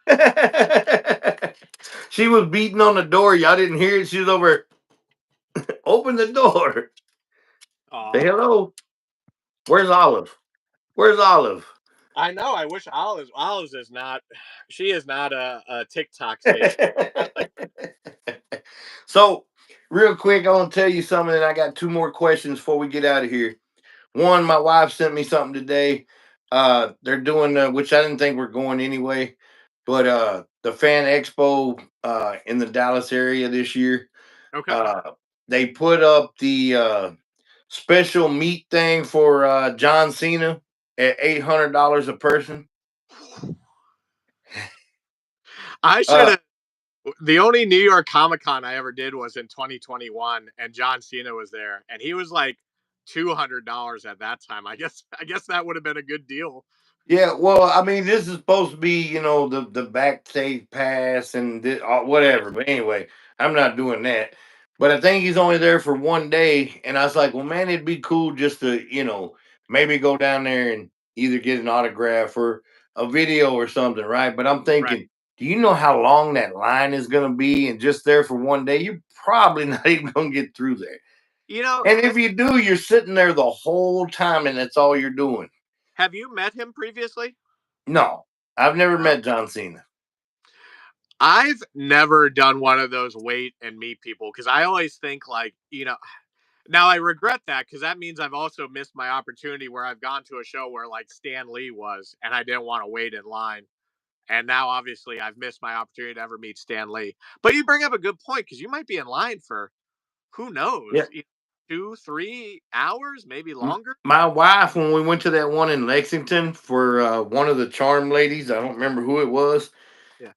She was beating on the door. Y'all didn't hear it. She was over. Open the door. Say Aw. hello. Where's Olive? Where's Olive? I know. I wish Olives is not. She is not a TikTok station. Not like So, real quick, I want to tell you something, and I got two more questions before we get out of here. One, my wife sent me something today. They're doing which I didn't think we're going anyway, but the Fan Expo in the Dallas area this year. okay. Uh, they put up the special meat thing for John Cena at $800 a person. I should Uh, have. The only New York Comic Con I ever did was in 2021, and John Cena was there, and he was like $200 at that time. I guess that would have been a good deal. Yeah, well, I mean, this is supposed to be, the backstage pass and Yeah. whatever. But anyway, I'm not doing that. But I think he's only there for one day, and I was like, well, man, it'd be cool just to, maybe go down there and either get an autograph or a video or something, right? But I'm Right. thinking, do you know how long that line is going to be? And just there for one day, you're probably not even going to get through there. You know, And if you do, you're sitting there the whole time, and that's all you're doing. have you met him previously? No, I've never No. met John Cena. I've never done one of those wait and meet people because I always think like, now I regret that because that means I've also missed my opportunity where I've gone to a show where like Stan Lee was and I didn't want to wait in line. And now obviously I've missed my opportunity to ever meet Stan Lee. But you bring up a good point because you might be in line for who Yeah. knows, 2, 3 hours, maybe longer. My wife, when we went to that one in Lexington for one of the charm ladies, I don't remember who it was. Yeah.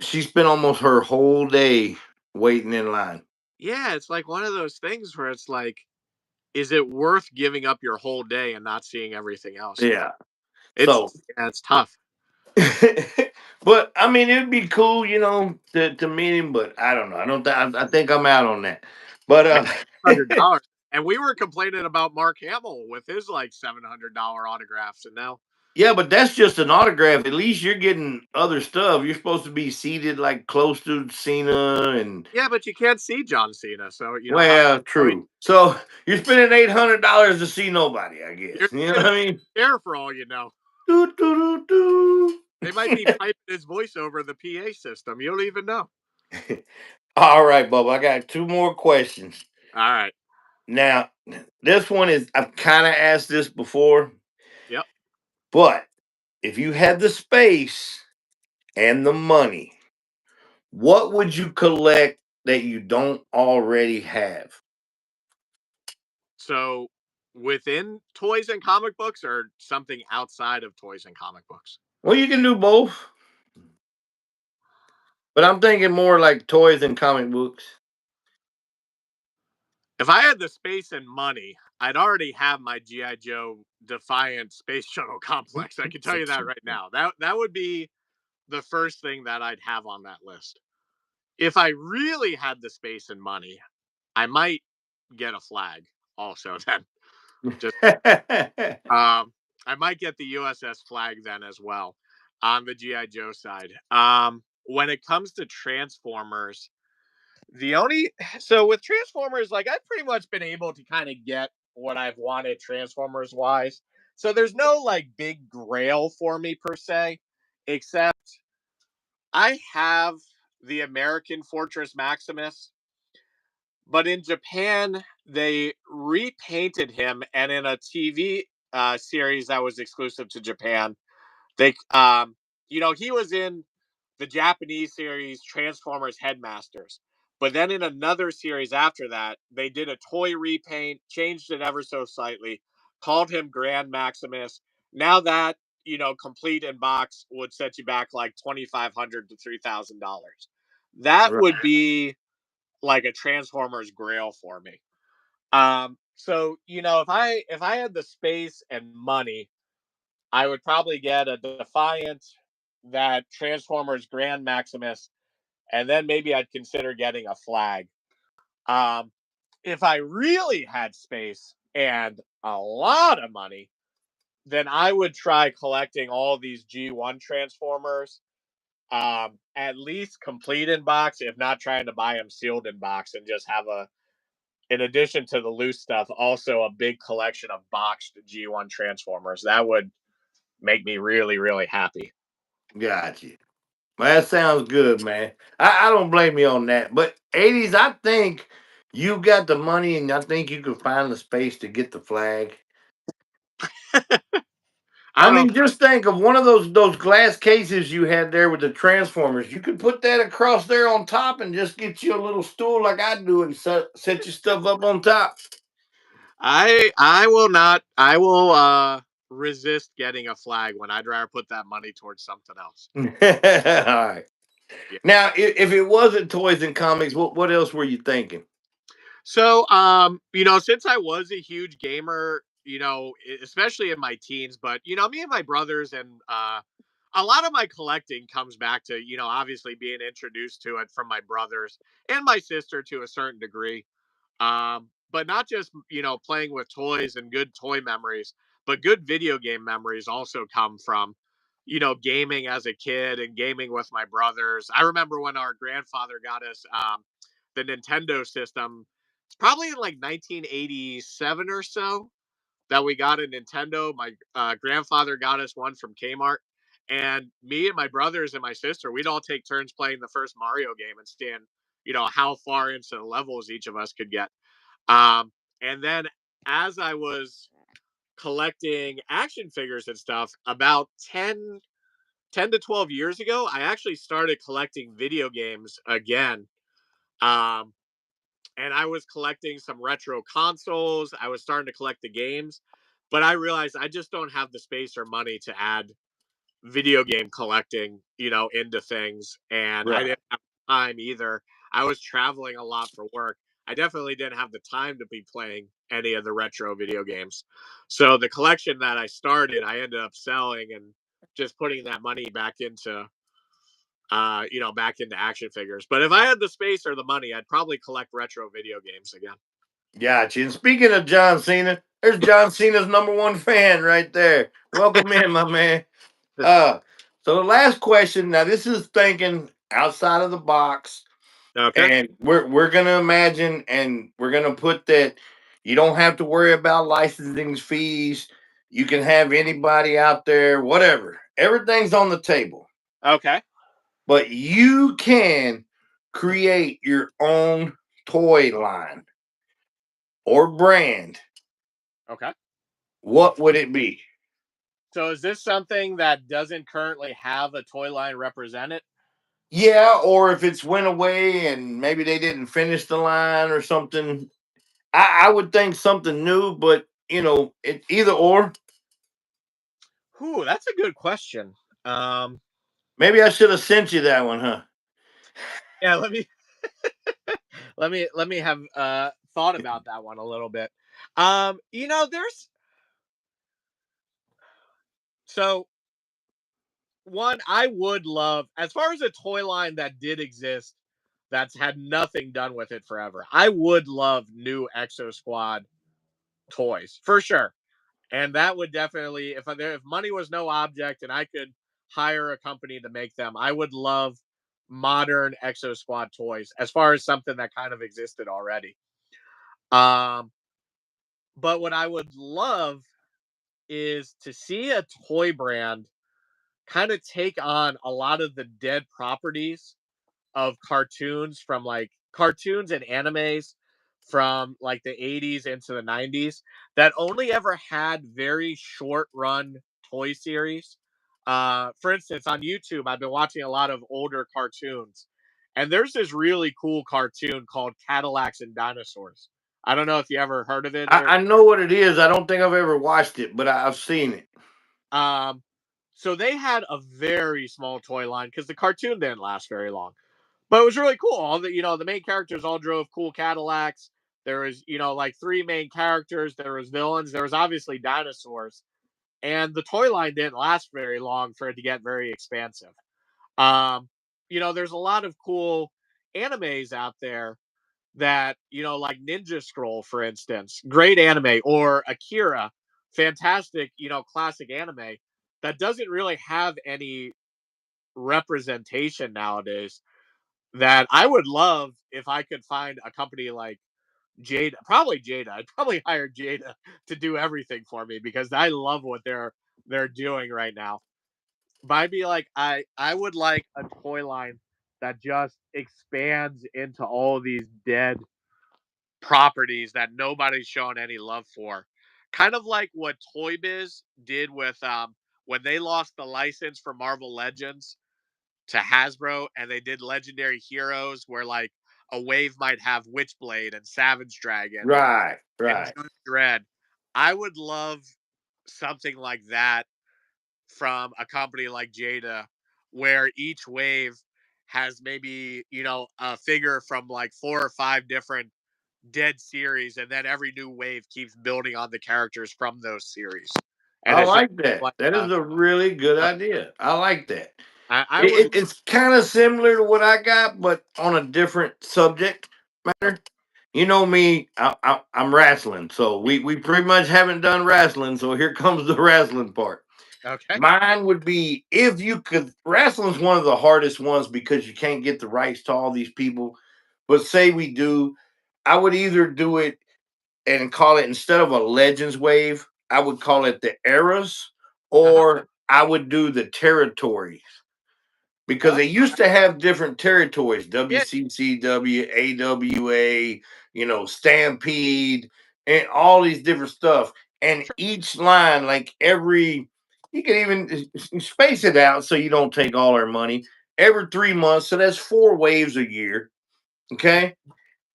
She spent almost her whole day waiting in line. Yeah, it's like one of those things where it's like, is it worth giving up your whole day and not seeing everything else? Yeah. It's So, yeah, it's tough. but I mean, it'd be cool, to meet him. But I don't know. I don't. I think I'm out on that. But Man, $100. And we were complaining about Mark Hamill with his like $700 autographs, and now yeah, but that's just an autograph. At least you're getting other stuff. You're supposed to be seated like close to Cena and. yeah, but you can't see John Cena, so Well, how are you, true. So you're spending $800 to see nobody, I you're guess. You know what sitting I mean? in a chair for all you know. Doo, doo, doo, They might be doo. piping his voice over the PA system. You don't even know. All right, Bubba. I got two more questions. All right. Now, this one is I've kind of asked this before, Yep. but if you had the space and the money, what would you collect that you don't already have? So within toys and comic books or something outside of toys and comic books? Well, you can do both, but I'm thinking more like toys and comic books. If I had the space and money, I'd already have my GI Joe Defiant space shuttle complex. I can tell you that right now. That would be the first thing that I'd have on that list. If I really had the space and money, I might get a flag also then. Just I might get the USS flag then as well on the GI Joe side. When it comes to Transformers, the only so with Transformers, like I've pretty much been able to kind of get what I've wanted Transformers wise. So there's no like big grail for me per se, except I have the American Fortress Maximus, but in Japan they repainted him, and in a TV series that was exclusive to Japan, they he was in the Japanese series Transformers Headmasters. But then in another series after that, they did a toy repaint, changed it ever so slightly, called him Grand Maximus. Now that, complete in box would set you back like $2,500 to $3,000. That Right. would be like a Transformers grail for me. So if I had the space and money, I would probably get a Defiant, that Transformers Grand Maximus, and then maybe I'd consider getting a flag. Um, if I really had space and a lot of money, then I would try collecting all these G1 Transformers, at least complete in box, if not trying to buy them sealed in box and just have in addition to the loose stuff, also a big collection of boxed G1 Transformers. That would make me really, really happy. Gotcha. Well, that sounds good, man. I don't blame you on that. But 80's, I think you got the money and I think you can find the space to get the flag. I I don't mean, just think of one of those glass cases you had there with the Transformers. You could put that across there on top and just get you a little stool like I do and set your stuff up on top. I will not. I will resist getting a flag when I'd rather put that money towards something else. All right. Yeah. Now, if it wasn't toys and comics, what else were you thinking? So, since I was a huge gamer, especially in my teens, but me and my brothers and a lot of my collecting comes back to obviously being introduced to it from my brothers and my sister to a certain degree. But not just playing with toys and good toy memories, but good video game memories also come from gaming as a kid and gaming with my brothers. I remember when our grandfather got us the Nintendo system. It's probably in like 1987 or so that we got a Nintendo. My grandfather got us one from Kmart, and me and my brothers and my sister, we'd all take turns playing the first Mario game and seeing how far into the levels each of us could get. And then as I was collecting action figures and stuff, about 10 to 12 years ago, I actually started collecting video games again. Um, and I was collecting some retro consoles. I was starting to collect the games, but I realized I just don't have the space or money to add video game collecting, into things. And I Right. didn't have time either. I was traveling a lot for work. I definitely didn't have the time to be playing any of the retro video games. So the collection that I started, I ended up selling and just putting that money back into action figures. But if I had the space or the money, I'd probably collect retro video games again. Gotcha. And speaking of John Cena, there's John Cena's number one fan right there. Welcome in, my man. Uh, so the last question. Now, this is thinking outside of the box, Okay. and we're gonna imagine, and we're gonna put that you don't have to worry about licensing fees. You can have anybody out there, whatever. Everything's on the table, Okay. but you can create your own toy line or brand. Okay. What would it be? So is this something that doesn't currently have a toy line represented? Yeah, or if it's went away and maybe they didn't finish the line or something. I would think something new, but it either or. Ooh, that's a good question. Um, Maybe I should have sent you that one, huh? yeah, let me have thought about that one a little bit. There's so one I would love as far as a toy line that did exist that's had nothing done with it forever. I would love new Exo Squad toys for sure. And that would definitely, if money was no object and I could hire a company to make them, I would love modern Exo Squad toys as far as something that kind of existed already. Um, but what I would love is to see a toy brand kind of take on a lot of the dead properties of cartoons from like cartoons and animes from like the 80's into the 90's that only ever had very short run toy series. For instance, on YouTube, I've been watching a lot of older cartoons, and there's this really cool cartoon called Cadillacs and Dinosaurs. I don't know if you ever heard of it or I know what it is. I don't think I've ever watched it, but I've seen it. um so they had a very small toy line because the cartoon didn't last very long. But it was really cool. All the main characters all drove cool Cadillacs. There was, like three main characters, there was villains, there was obviously dinosaurs. And the toy line didn't last very long for it to get very expansive. Um, there's a lot of cool animes out there that, like Ninja Scroll, for instance, great anime, or Akira, fantastic, classic anime that doesn't really have any representation nowadays, that I would love if I could find a company like Jada, probably Jada. I'd probably hire Jada to do everything for me because I love what they're doing right now. But I'd be like, I would like a toy line that just expands into all these dead properties that nobody's shown any love for. Kind of like what Toy Biz did with when they lost the license for Marvel Legends to Hasbro, and they did Legendary Heroes where like a wave might have Witchblade and Savage Dragon Right, and right. Judge Dredd. I would love something like that from a company like Jada, where each wave has maybe, a figure from like four or five different dead series, and then every new wave keeps building on the characters from those series. And I it's just like that. like That is a really good idea. I like that. I would It's kind of similar to what I got, but on a different subject matter. You know me, I'm wrestling, so we pretty much haven't done wrestling. So here comes the wrestling part. okay. Mine would be if you could. Wrestling's one of the hardest ones because you can't get the rights to all these people. But say we do, I would either do it and call it, instead of a Legends wave, I would call it the eras, Uh-huh. or I would do the territories because Oh, they used to have different territories: yeah, WCCW, AWA, Stampede, and all these different stuff. And sure. each line, like every, you can even space it out so you don't take all our money every 3 months. So that's four waves a year. Okay,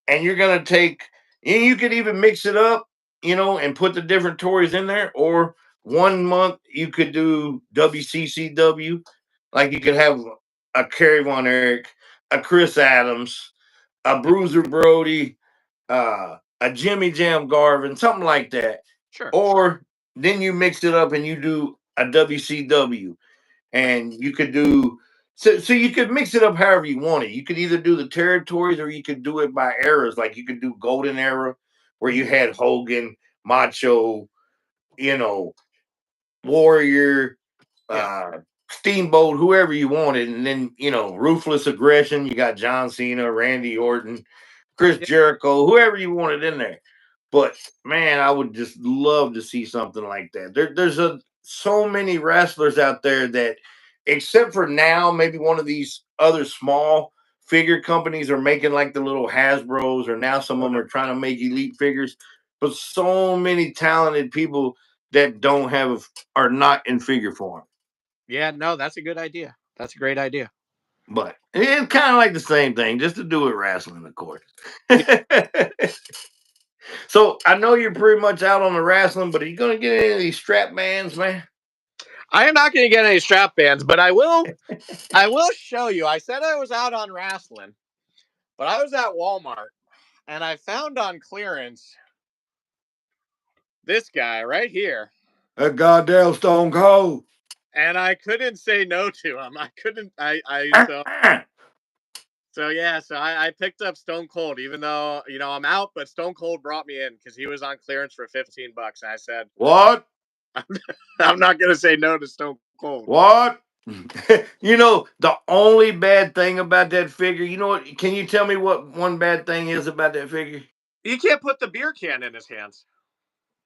and you're gonna take, and you could even mix it up, and put the different toys in there. Or 1 month you could do WCCW, like you could have a Kerry Von Erich, a Chris Adams, a Bruiser Brody, a Jimmy Jam Garvin, something like that. Sure. Or then you mix it up and you do a WCW, Right. and you could do, so you could mix it up however you want it. You could either do the territories or you could do it by eras. Like you could do Golden Era, where you Mhm. had Hogan, Macho, you know, Warrior, Yeah. uh, Steamboat, whoever you wanted, and then Ruthless Aggression. You got John Cena, Randy Orton, Chris Yeah. Jericho, whoever you wanted in there. But man, I would just love to see something like that. There's so many wrestlers out there that, except for now, maybe one of these other small figure companies are making like the little Hasbro's, or now some of them Okay. are trying to make elite figures. But so many talented people that don't have, are not in figure form. Yeah, no, that's a good idea. That's a great idea. But it's kind of like the same thing, just to do with wrestling, of course. Yeah. So I know you're pretty much out on the wrestling, but are you gonna get any of these strap bands, man? I am not going to get any strap bands, but I will show you. I said I was out on wrestling, but I was at Walmart and I found on clearance this guy right here. That goddamn Stone Cold. And I couldn't say no to him. I couldn't I so yeah, so I picked up Stone Cold, even though, I'm out, but Stone Cold brought me in because he was on clearance for $15. And I said, What? I'm not gonna say no to Stone Cold. What? The only bad thing about that figure, you know what? Can you tell me what one bad thing is about that figure? You can't put the beer can in his hands.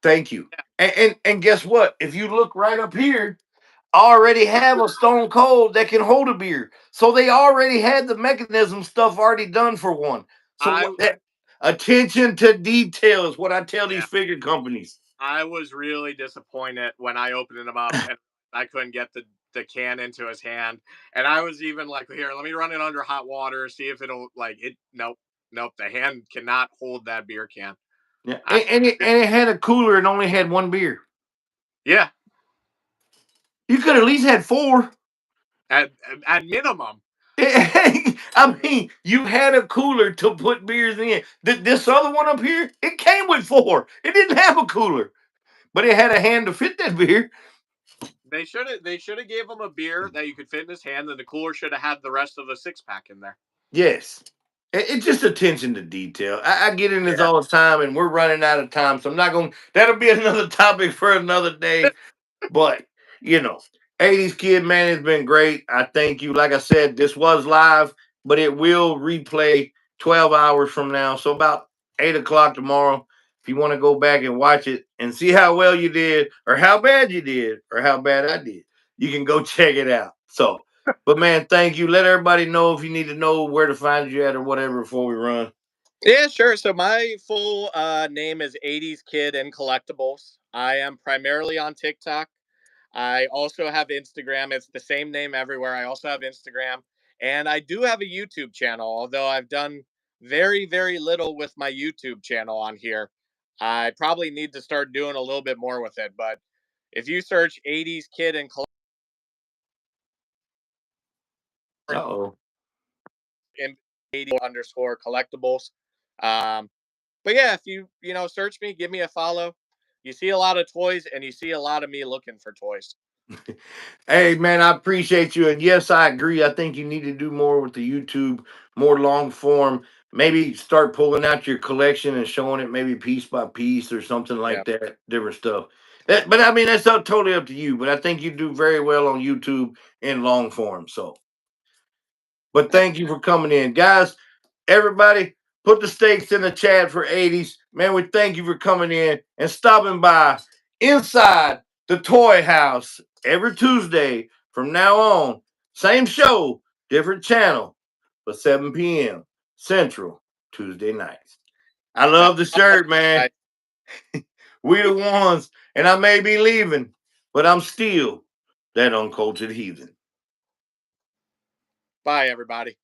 Thank you. And guess what? If you look right up here, I already have a Stone Cold that can hold a beer. So they already had the mechanism stuff already done for one. So I what that attention to detail is what I tell Yeah, these figure companies. I was really disappointed when I opened them up and I couldn't get the a can into his hand, and I was even like, "Here, let me run it under hot water, see if it'll like it." Nope, nope. The hand cannot hold that beer can. Yeah, I and it had a cooler and only had one beer. yeah, You could at least had four. at at minimum. I mean, you had a cooler to put beers in. This other one up here, it came with four. It didn't have a cooler, but it had a hand to fit that beer. They should have gave him a beer that you could fit in his hand, and the cooler should have had the rest of the 6 pack in there. Yes. It's just attention to detail. I get in this Yeah. all the time, and we're running out of time, so I'm not going. That'll be another topic for another day. But you know, 80's kid, man, it's been great. I thank you. Like I said, this was live, but it will replay 12 hours from now. So about 8 o'clock tomorrow. If you want to go back and watch it and see how well you did, or how bad you did, or how bad I did, you can go check it out. So, but man, thank you. Let everybody know if you need to know where to find you at or whatever before we run. Yeah, sure. So my full name is 80's Kid and Collectibles. I am primarily on TikTok. I also have Instagram. It's the same name everywhere. I also have Instagram. And I do have a YouTube channel, although I've done very, very little with my YouTube channel on here. I probably need to start doing a little bit more with it. But if you search 80's Kid and Uh oh. in 80 underscore collectibles. Um, but yeah, if search me, give me a follow. You see a lot of toys, and you see a lot of me looking for toys. Hey man, I appreciate you. And yes, I agree. I think you need to do more with the YouTube, more long form. Maybe start pulling out your collection and showing it maybe piece by piece or something Yeah. like that, different stuff. But I mean, that's totally up to you. But I think you do very well on YouTube in long form. So, but thank you for coming in, guys. Everybody, put the stakes in the chat for 80's. Man, we thank you for coming in and stopping by inside the Toy House every Tuesday from now on. Same show, different channel, but 7 p.m. Central Tuesday nights. I love the shirt, man. We the ones, and I may be leaving, but I'm still that uncultured heathen. Bye, everybody.